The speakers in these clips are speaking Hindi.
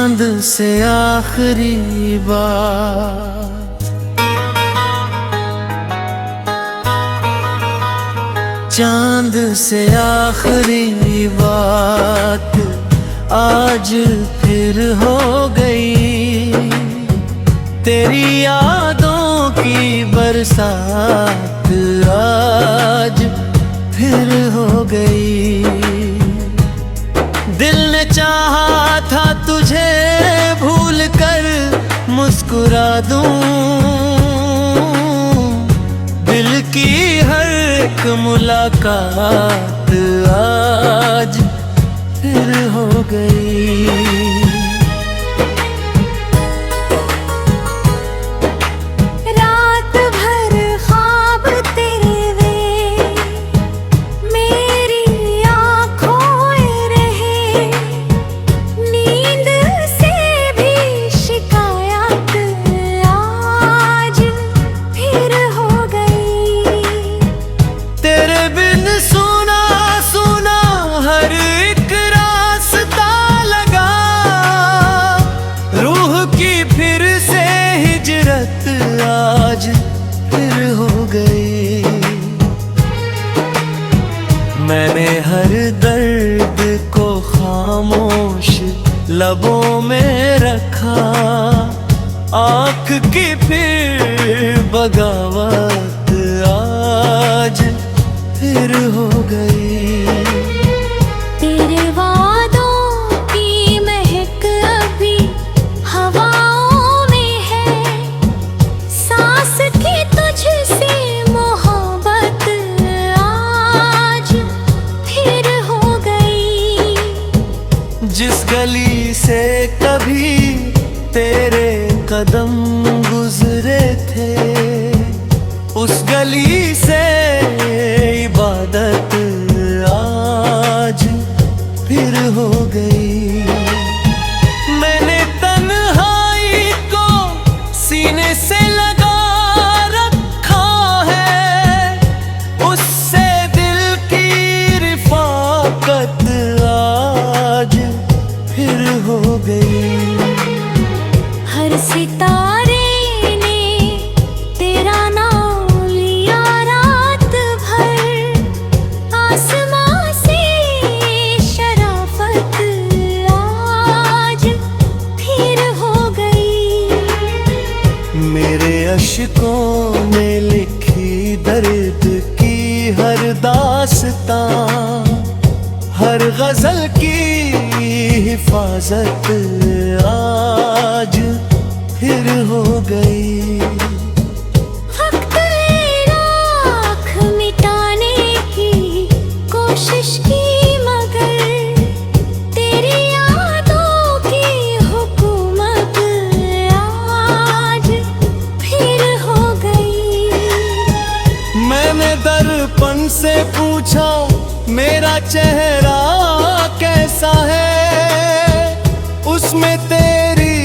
चांद से आखिरी बात, चांद से आखिरी बात आज फिर हो गई। तेरी यादों की बरसात आज फिर हो गई। दिल ने चाहा था तुझे भूल कर मुस्कुरा दूं, दिल की हर एक मुलाकात आज फिर हो गई। आज फिर हो गई। मैंने हर दर्द को खामोश लबों में रखा, आँख की फिर बगावत आज फिर हो गई। जिस गली से कभी तेरे कदम गुजरे थे, उस गली से इबादत आज फिर हो गई। मैंने तन्हाई को सीने से लगा रखा है, उससे दिल की रिफाकत आज फिर हो गई। हर सितारे ने तेरा नाम लिया रात भर, आसमां से शराफत आज फिर हो गई। मेरे अश्कों ने लिखी दर्द की हर दास्तां, हर गजल की हिफाजत आज फिर हो गई। वक्त ने राख मिटाने की कोशिश की, मगर तेरी यादों की हुकूमत आज फिर हो गई। मैंने दर्पण से पूछा मेरा चेहरा कैसा है, उसमें तेरी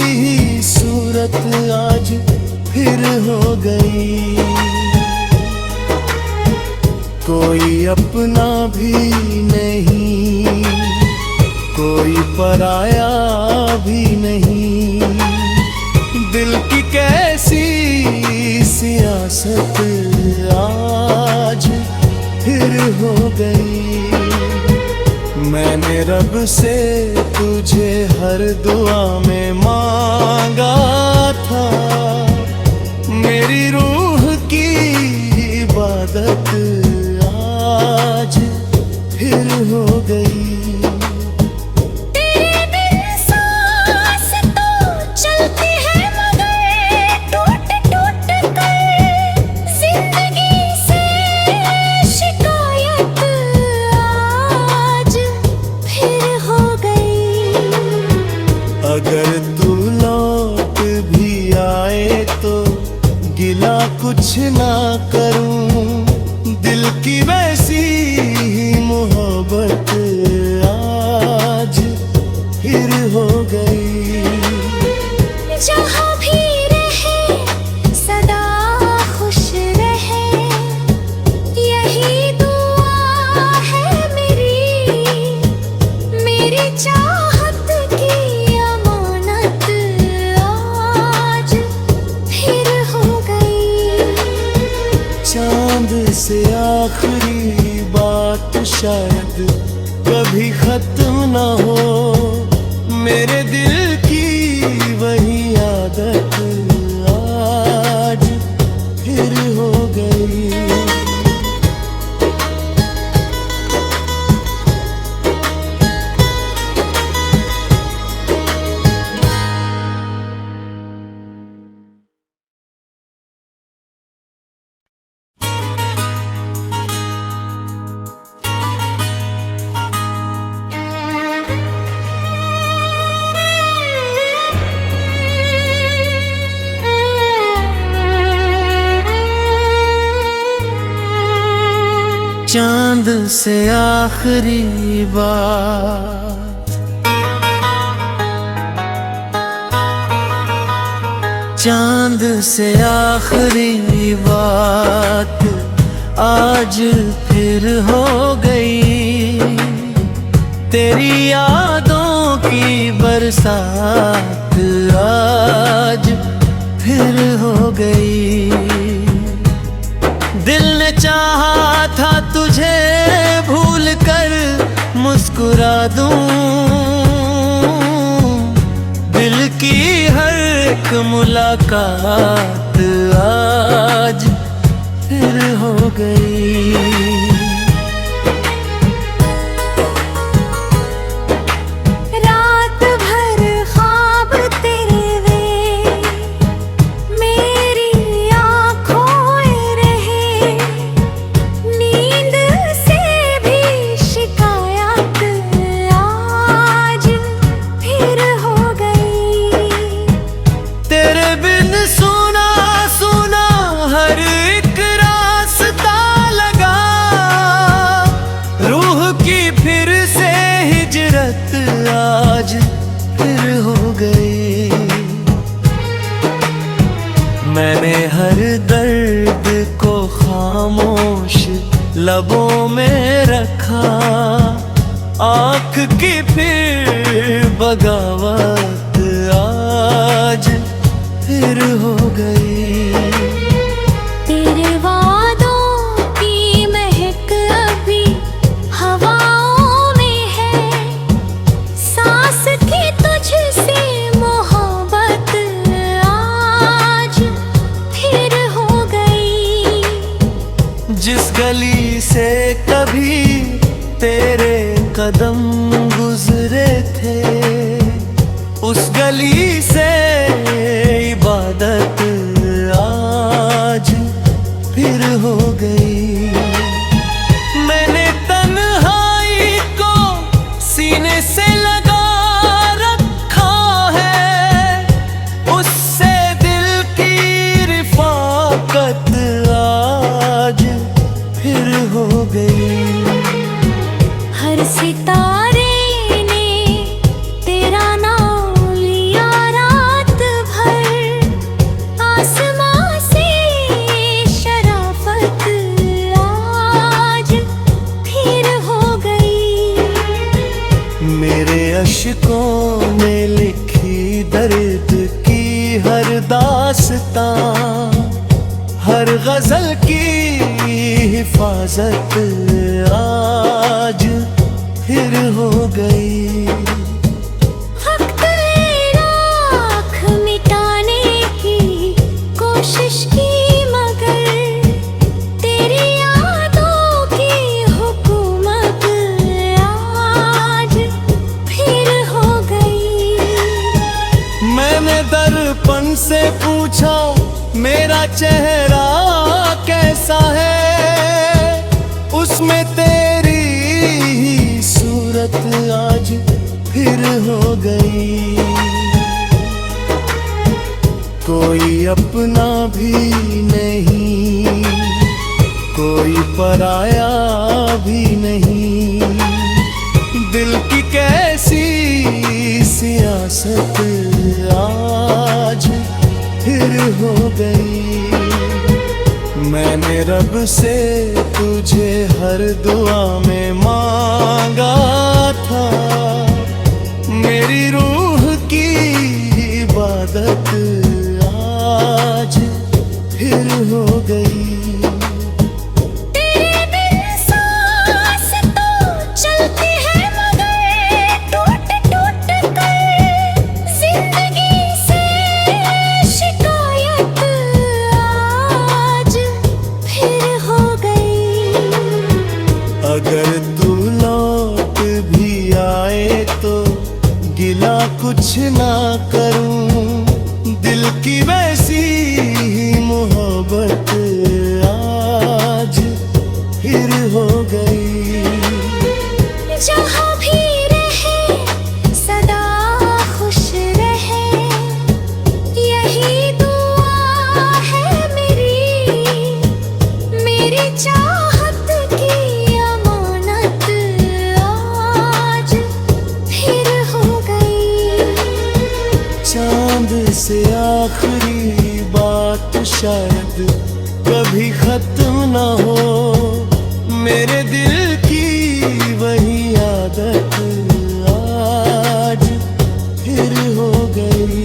ही सूरत आज फिर हो गई। कोई अपना भी नहीं, कोई पराया भी नहीं, दिल की कैसी सियासत आज फिर हो गई। मैंने रब से तुझे हर दुआ में मांगा था, मेरी रूह की इबादत आज फिर हो गई। अगर तू लौट भी आए तो गिला कुछ ना करूं, दिल की वैसी मोहब्बत आज फिर हो गई। जहाँ भी रहे सदा खुश रहे, यही दुआ है मेरी चाहत की अमान। शायद कभी खत्म ना हो। मेरे दिल की वही आदत आज फिर हो गई। चांद से आखिरी बात, चांद से आखिरी बात आज फिर हो गई। तेरी यादों की बरसात आज फिर हो गई। दिल ने चाहा था तुझे भूल कर मुस्कुरा दूं, दिल की हर एक मुलाकात आज फिर हो गई। आज फिर हो गई। मैंने हर दर्द को खामोश लबों में रखा, आँख की फिर बगावत आज फिर हो गई। जिस गली से कभी तेरे कदम गुजरे थे, उस गली से इबादत आज फिर हो गई। मैंने तन्हाई को सीने से लगा रखा है, उससे दिल की रिफाकत आज फिर हो गई। हर सितारे ने तेरा नाम लिया रात भर, आसमां से शराफत आज फिर हो गई। मेरे अश्कों ने लिखी दर्द की हर दास्तां, हर गजल की हिफाजत आज फिर हो गई। वक्त ने राख मिटाने की कोशिश की, मगर तेरी यादों की हुकूमत आज फिर हो गई। मैंने दर्पण से पूछा मेरा चेहरा कैसा है, उसमें तेरी ही सूरत आज फिर हो गई। कोई अपना भी नहीं, कोई पराया भी नहीं, दिल की कैसी सियासत आज फिर हो गई। मैंने रब से तुझे हर दुआ में मांगा था, मेरी रूह की इबादत आज फिर हो गई। तेरे बिन सांस तो आए तो गिला कुछ ना करूं। दिल की वैसी ही मोहब्बत आज फिर हो गई। जहाँ भी रहे सदा खुश रहे, यही दुआ है मेरी चाहत की अमानत आज फिर हो गई। चांद से आखिरी बात शायद कभी खत्म ना हो, मेरे दिल की वही आदत आज फिर हो गई।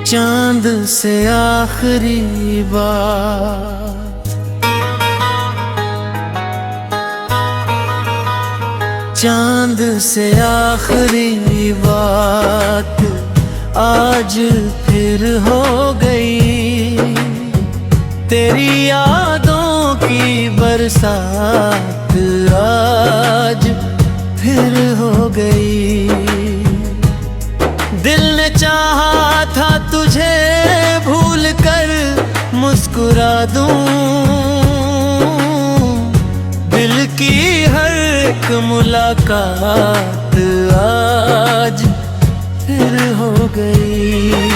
चांद से आखिरी बात, चांद से आखिरी बात आज फिर हो गई। तेरी यादों की बरसात आज फिर हो गई। दिल ने चाहा था तुझे भूल कर मुस्कुरा दूं, दिल की हर एक मुलाकात आज फिर हो गई।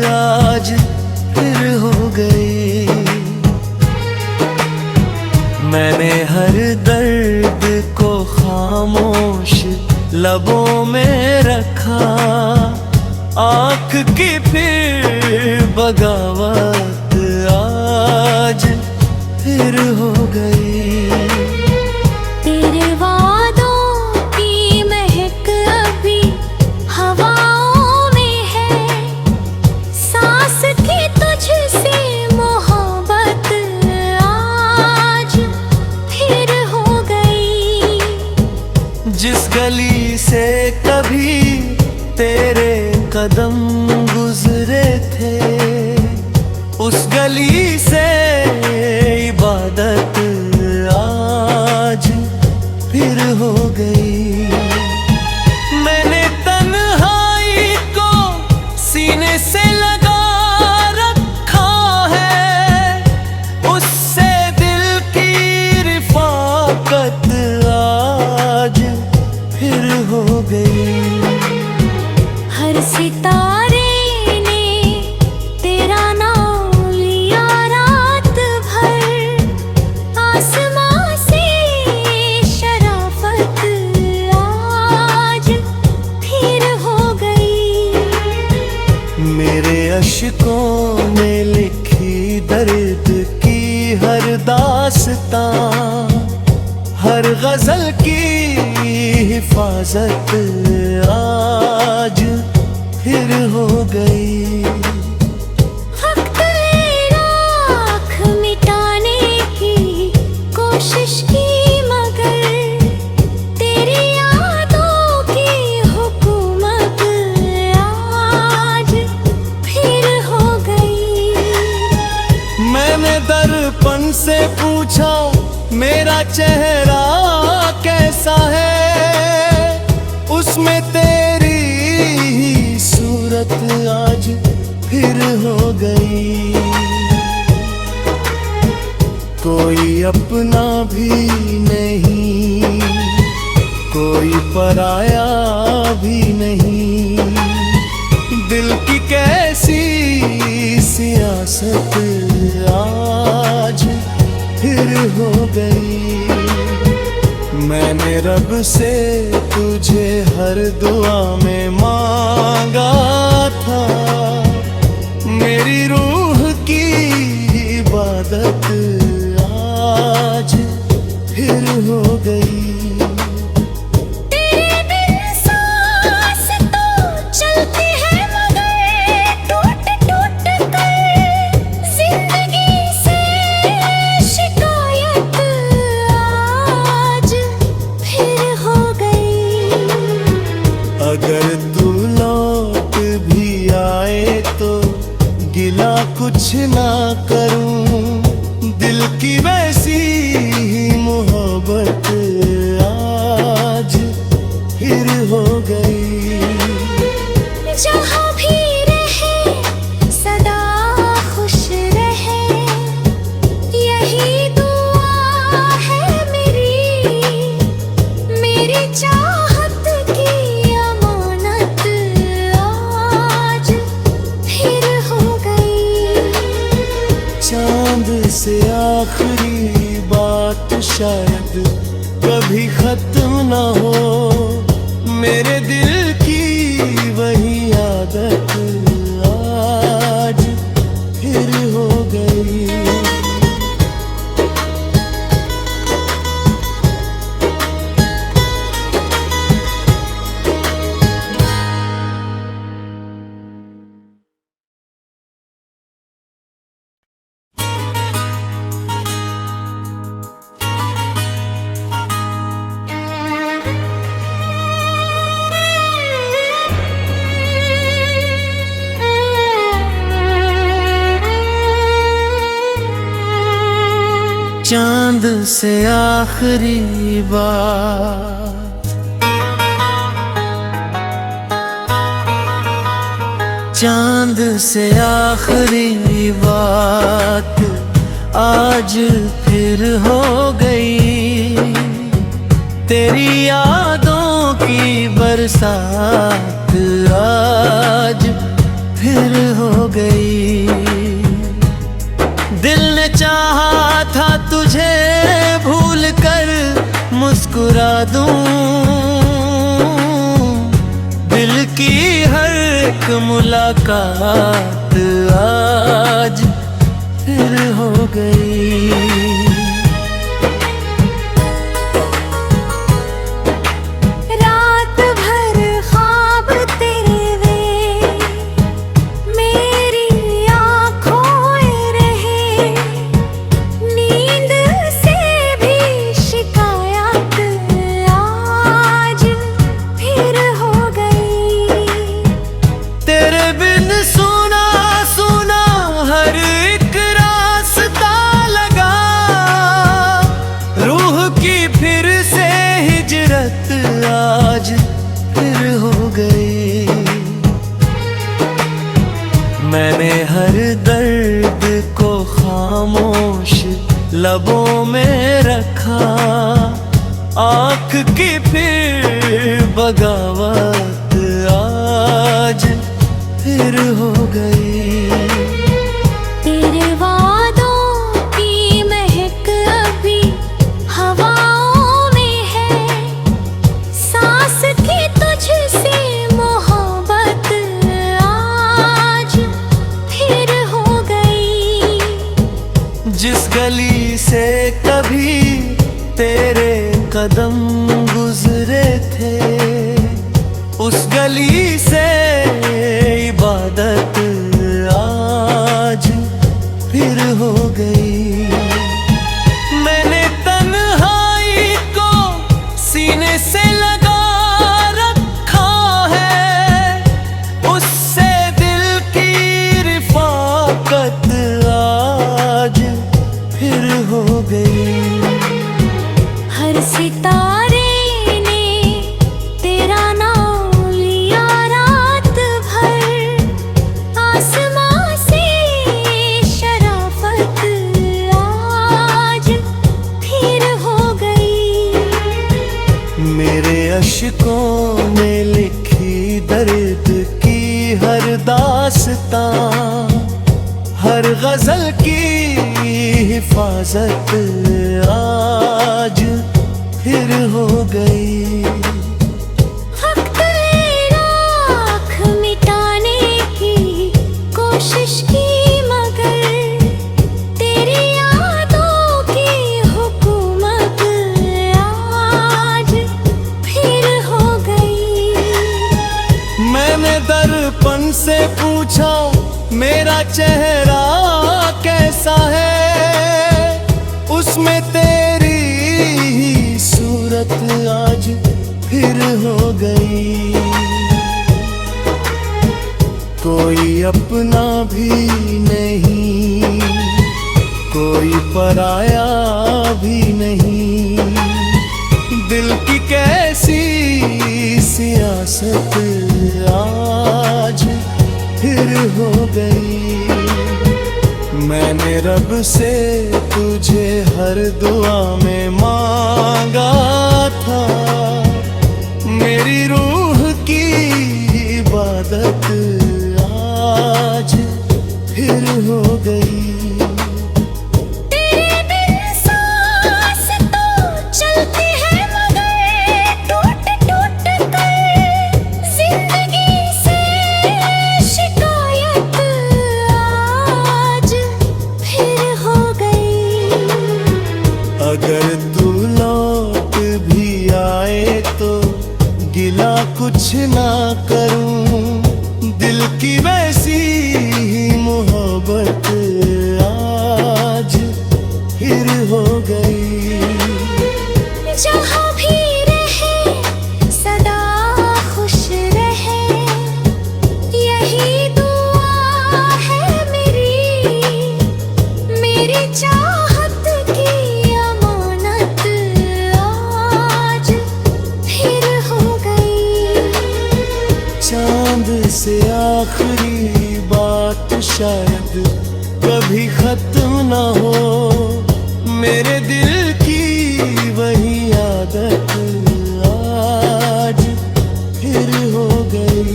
आज फिर हो गई। मैंने हर दर्द को खामोश लबों में रखा, आँख की फिर बगावत आज फिर हो गई। तेरे वादों की महक अभी हवाओं में है, सांस की तुझसे मोहब्बत आज फिर हो गई। जिस गली से कभी तेरे कदम गुजरे थे, उस गली से इबादत आज फिर हो गई। मैंने तन्हाई को सीने से लगा रखा है, उससे दिल की रिफाकत आज फिर हो गई। हर सितारे ने तेरा नाम लिया रात भर, आसमां से शराफत आज फिर हो गई। मेरे अश्कों ने लिखी दर्द की हर दास्तां, हर गजल की हिफाजत आज फिर हो गई। वक्त ने राख मिटाने की कोशिश की, मगर तेरी यादों की हुकूमत आज फिर हो गई। मैंने दर्पण से पूछा मेरा चेहरा कैसा है, उसमें तेरी ही सूरत आज फिर हो गई। कोई अपना भी नहीं, कोई पराया भी नहीं। दिल की कैसी सियासत आज फिर हो गई। मैंने रब से तुझे हर दुआ में मांगा था, मेरी रूह की इबादत आज फिर हो गई। तेरे बिन सांस तो चलती है मगर टूट टूट कर, जिंदगी से शिकायत आज फिर हो गई। अगर तू लौट भी आए तो गिला कुछ ना करूं, दिल की वैसी ही मोहब्बत आज फिर हो गई। जहाँ भी रहे सदा खुश रहे, यही दुआ है मेरी चाहत की अमानत आज फिर हो गई। चांद से आखिरी बात शायद कभी खत्म ना हो, मेरे दिल की वही आदत आज फिर हो गई। चांद से आखिरी बात, चांद से आखिरी बात आज फिर हो गई। तेरी यादों की बरसात आज फिर हो गई। दिल ने चाहा था तुझे भूल कर मुस्कुरा दूं, दिल की हर एक मुलाकात आज फिर हो गई। आज फिर हो गई। मैंने हर दर्द को खामोश लबों में रखा, आँख की फिर बगावत आज फिर हो गई। तेरे वादों की महक अभी हवाओं में है, सांस की तुझसे मोहब्बत आज फिर हो गई। जिस गली से कभी तेरे कदम गुजरे थे, उस गली से इबादत आज फिर हो गई। मैंने तन्हाई को सीने से लगा रखा है, उससे दिल की रिफाकत आज फिर हो गई। हर सितारे ने तेरा नाम लिया, मुझकों ने लिखी दर्द की हर दास्तां, हर गजल की हिफाजत आज फिर हो गई। वक्त ने राख मिटाने की कोशिश की, मगर तेरी यादों की हुकूमत आज फिर हो गई। मैंने दर्पण से पूछा मेरा चेहरा कैसा है, उसमें तेरी ही सूरत आज फिर हो गई। कोई अपना भी नहीं, कोई पराया भी नहीं, दिल की कैसी सियासत आज फिर हो गई। मैंने रब से तुझे हर दुआ में मांगा था, मेरी रूह की इबादत आज फिर हो गई। अगर तू लौट भी आए तो गिला कुछ ना करूं, दिल की वैसी ही मोहब्बत आज फिर हो गई। जहाँ भी रहे सदा खुश रहे, यही दुआ है मेरी चाहत की अमानत आज फिर हो गई। चांद से आखिरी बात शायद कभी खत्म ना हो, मेरे दिल की वही आदत आज फिर हो गई।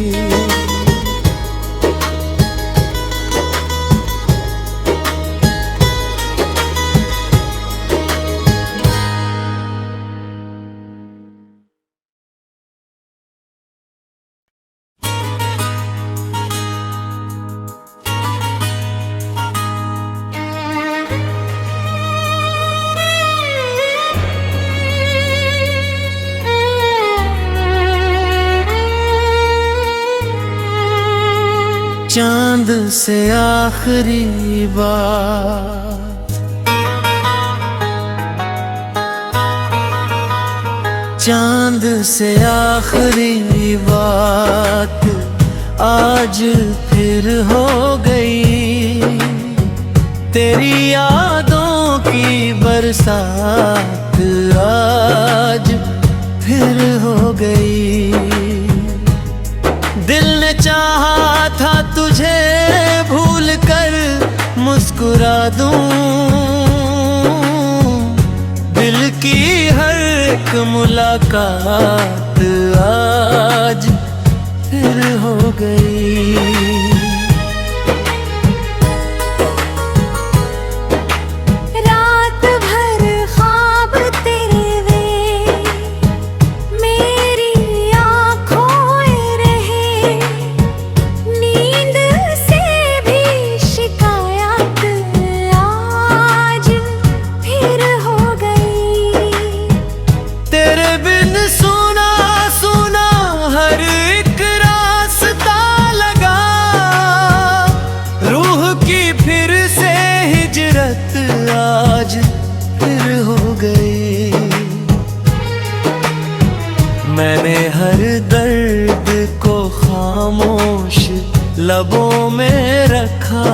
चांद से आखिरी बात, चांद से आखिरी बात आज फिर हो गई। तेरी यादों की बरसात आज फिर हो गई। दिल ने चाहा था तुझे भूल कर मुस्कुरा दूं, दिल की हर एक मुलाकात आज फिर हो गई। आज फिर हो गई। मैंने हर दर्द को खामोश लबों में रखा,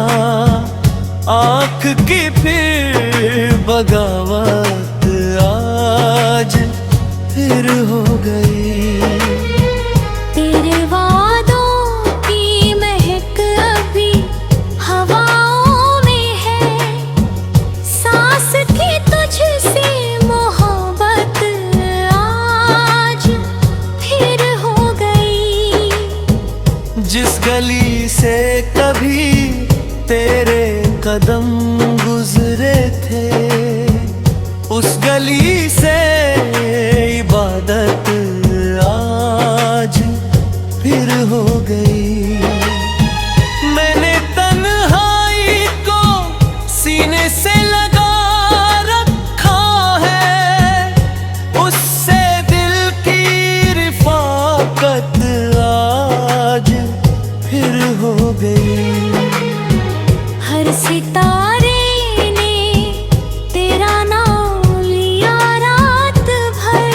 आँख की फिर बगावत आज फिर हो गई। तेरे वादों की महक अभी हवाओं में है, सांस की तुझसे मोहब्बत आज फिर उस गली से इबादत आज फिर हो गई। मैंने तन्हाई को सीने से लगा रखा है, उससे दिल की रिफाकत आज फिर हो गई। हर सितारे ने तेरा नाम लिया रात भर,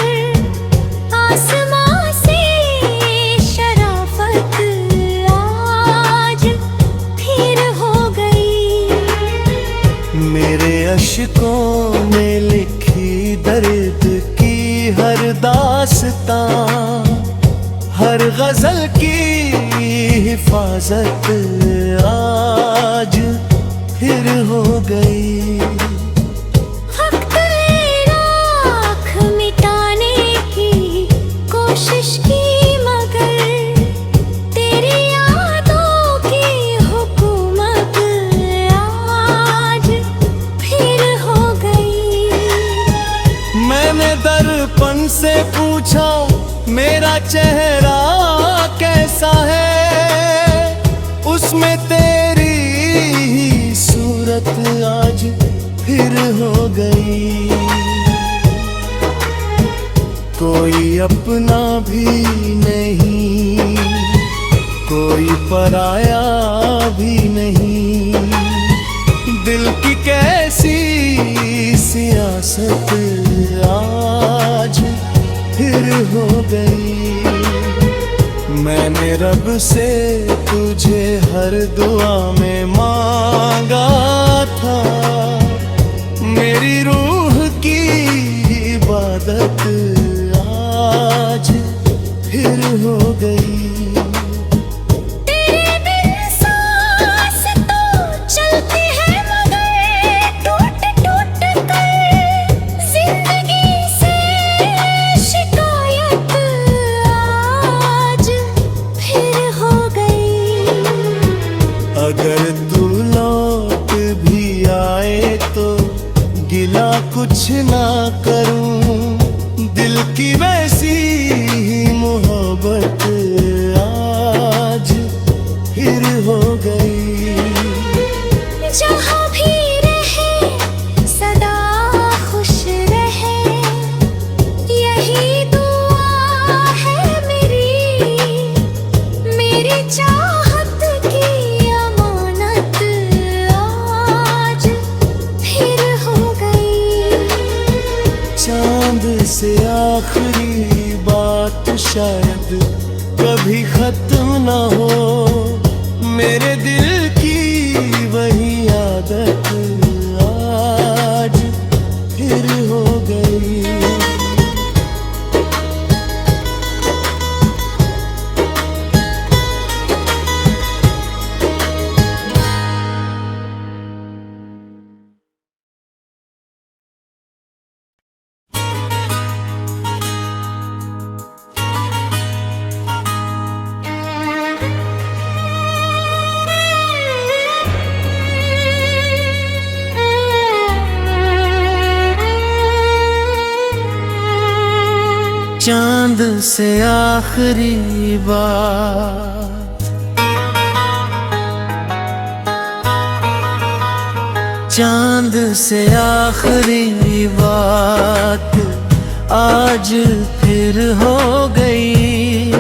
आसमां से शराफत आज फिर हो गई। मेरे अश्कों में लिखी दर्द की हर दास्तां, हर गजल की हिफाजत आज फिर हो गई। वक्त ने राख मिटाने की कोशिश की, मगर तेरी यादों की हुकूमत आज फिर हो गई। मैंने दर्पण से पूछा मेरा चेहरा कैसा है, उसमें तेरी ही सूरत आज फिर हो गई। कोई अपना भी नहीं, कोई पराया भी नहीं, दिल की कैसी सियासत आज फिर हो गई। मैंने रब से तुझे हर दुआ में मांगा था, मेरी रूह की इबादत आज फिर हो गई। तेरे बिन सांस तो चलती है, मगर टूट टूट कर जिंदगी से शिकायत आज फिर हो गई। अगर तू लौट भी आए तो गिला कुछ ना करूं, दिल की वैसी ही मोहब्बत आज फिर हो गई। जहाँ भी रहे सदा खुश रहे, यही दुआ है मेरी चाहत की अमानत आज फिर हो गई। चांद से आखिरी बात शायद कभी खत्म ना हो, मेरे दिल की वही आदत आज फिर हो गई। चांद से आखिरी बात, चांद से आखिरी बात आज फिर हो गई।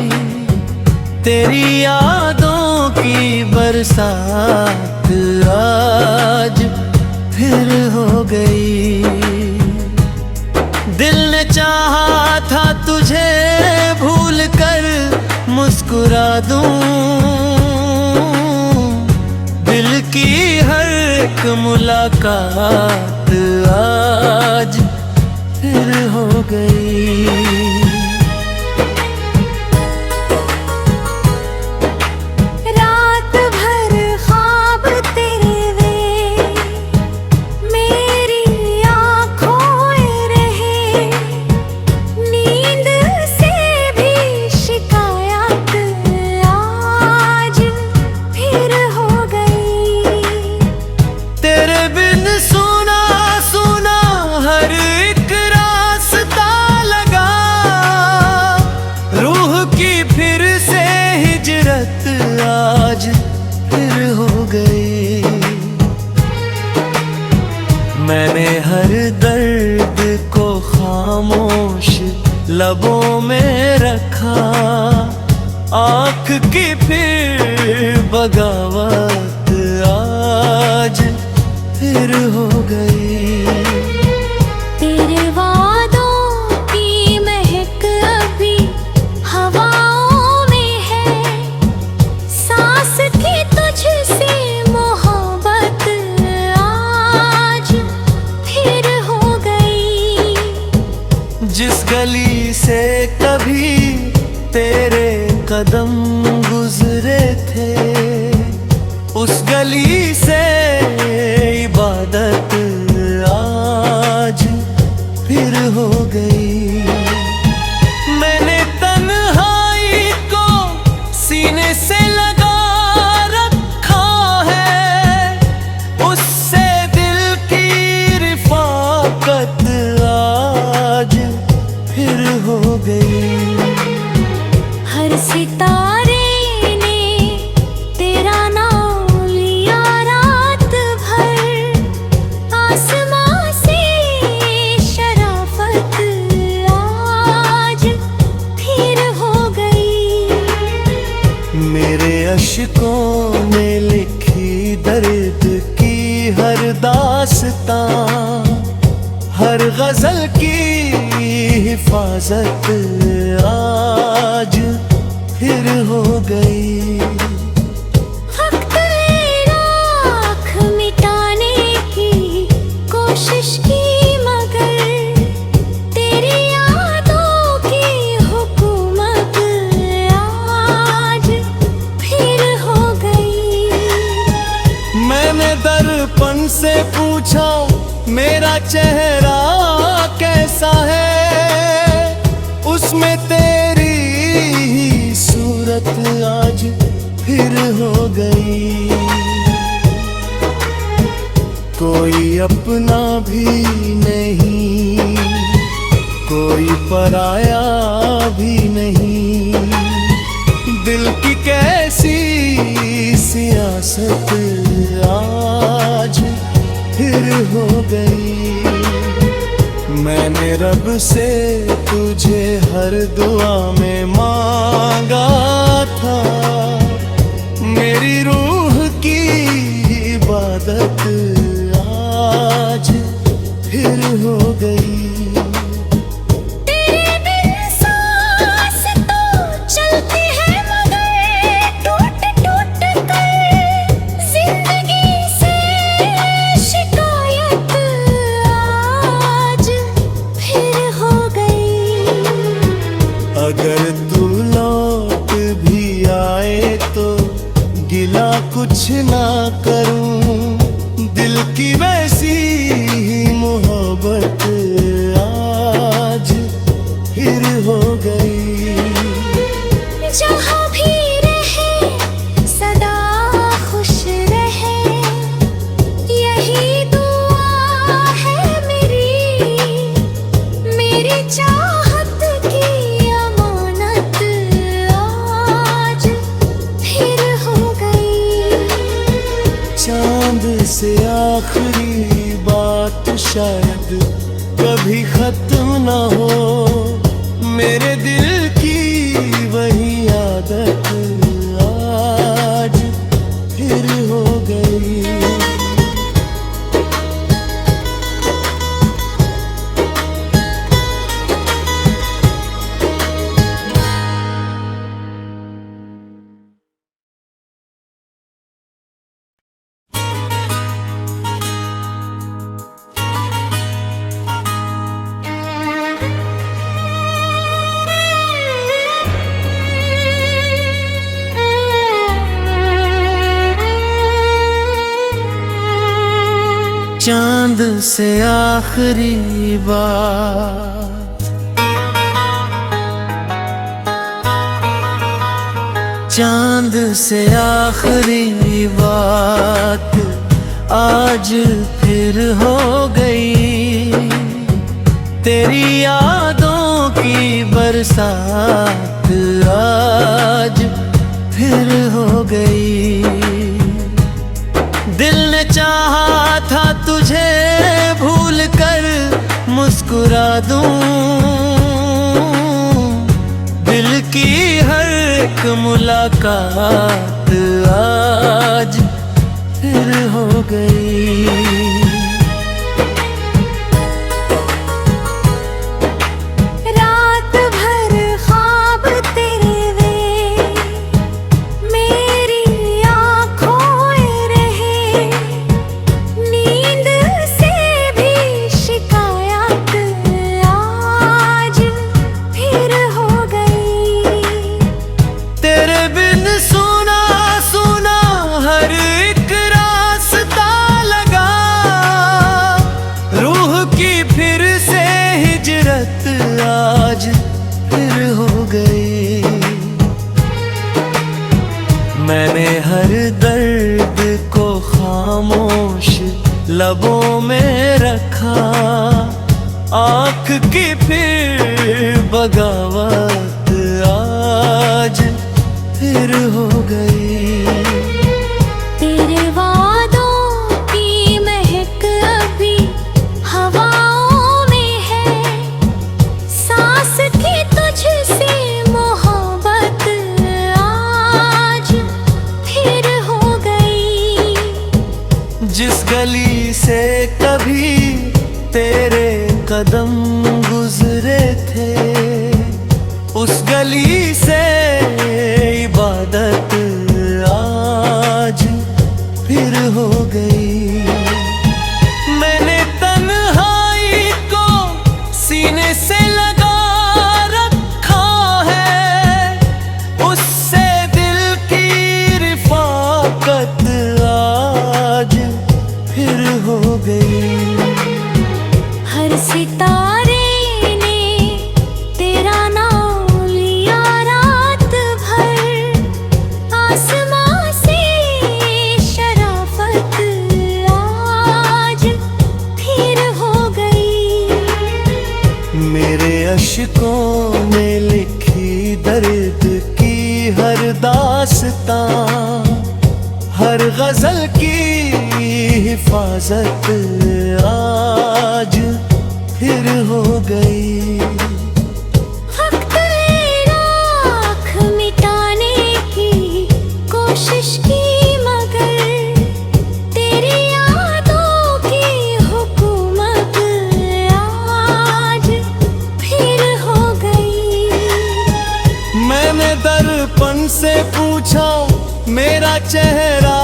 तेरी यादों की बरसात आज फिर हो गई। दिल ने चाहा था तुझे भूल कर मुस्कुरा दूं, दिल की हर एक मुलाकात आज फिर हो गई। रात भर ख्वाब तेरे वे मेरी आँखों में रहे, नींद से भी शिकायत आज फिर हो गई। तेरे बिन सुना सुना हर एक दर्द को खामोश लबों में रखा, आँख की फिर बगावत आज फिर हो गई। तेरे वादों की महक अभी हवाओं में है, सांस की तुझसे मोहब्बत आज फिर हो गई। जिस गली से कभी तेरे कदम गुजरे थे, उस गली से इबादत आज फिर हो गई। मैंने तन्हाई को सीने से लगा रखा है, उससे दिल की रिफाकत आज फिर हो गई। हर सितारे ने तेरा नाम लिया रात भर, आसमां से शराफत आज फिर हो गई। मेरे अश्कों ने लिखी दर्द की हर दास्तां, हर गजल की हिफाजत आज फिर हो गई। वक्त ने राख मिटाने की कोशिश की, मगर तेरी यादों की हुकूमत आज फिर हो गई। मैंने दर्पण से पूछा मेरा चेहरा कैसा है, उसमें तेरी ही सूरत आज फिर हो गई। कोई अपना भी नहीं, कोई पराया भी नहीं, दिल की कैसी सियासत आज फिर हो गई। मैंने रब से तुझे हर दुआ में मांगा था, मेरी रूह की इबादत आज फिर हो गई। तेरे बिन सांस तो चलती है, मगर टूट टूट कर जिंदगी से शिकायत आज फिर हो गई। अगर तू लौट भी आए तो गिला कुछ ना करूं, दिल की वैसी ही मोहब्बत आज फिर हो गई। जहाँ भी रहे सदा खुश रहे, यही दुआ है मेरी चाहत की अमानत आज फिर हो गई। चांद से आखिरी बात शायद कभी खत्म ना हो, मेरे दिल की वही आदत आज फिर हो गई। चांद से आखिरी बात, चांद से आखिरी बात आज फिर हो गई। तेरी यादों की बरसात आज फिर हो गई। दिल ने चाहा था तुझे भूल कर मुस्कुरा दूं। दिल की हर एक मुलाकात आज फिर हो गई। आज फिर हो गई। मैंने हर दर्द को खामोश लबों में रखा, आँख की फिर बगावत आज फिर हो गई। जिस गली से कभी तेरे कदम गुजरे थे, उस गली से इबादत आज फिर हो गई। मैंने तन्हाई को सीने से लगा रखा है, उससे दिल की रिफाकत आज फिर हो गई। हर सितारे ने तेरा नाम लिया रात भर, आसमां से शराफत आज फिर हो गई। मेरे अश्कों ने लिखी दर्द की हर दास्तां, हर गजल की हिफाजत आज फिर हो गई। वक्त राख मिटाने की कोशिश की, मगर तेरी यादों की हुकूमत आज फिर हो गई। मैंने दर्पण से पूछा मेरा चेहरा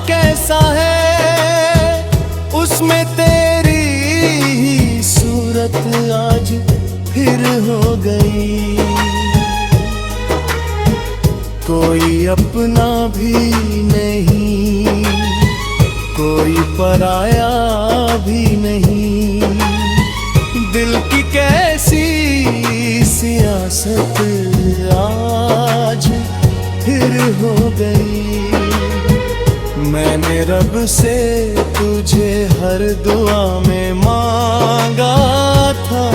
कैसा है, उसमें तेरी ही सूरत आज फिर हो गई। कोई अपना भी नहीं, कोई पराया भी नहीं, दिल की कैसी सियासत आज फिर हो गई। मैंने रब से तुझे हर दुआ में मांगा था,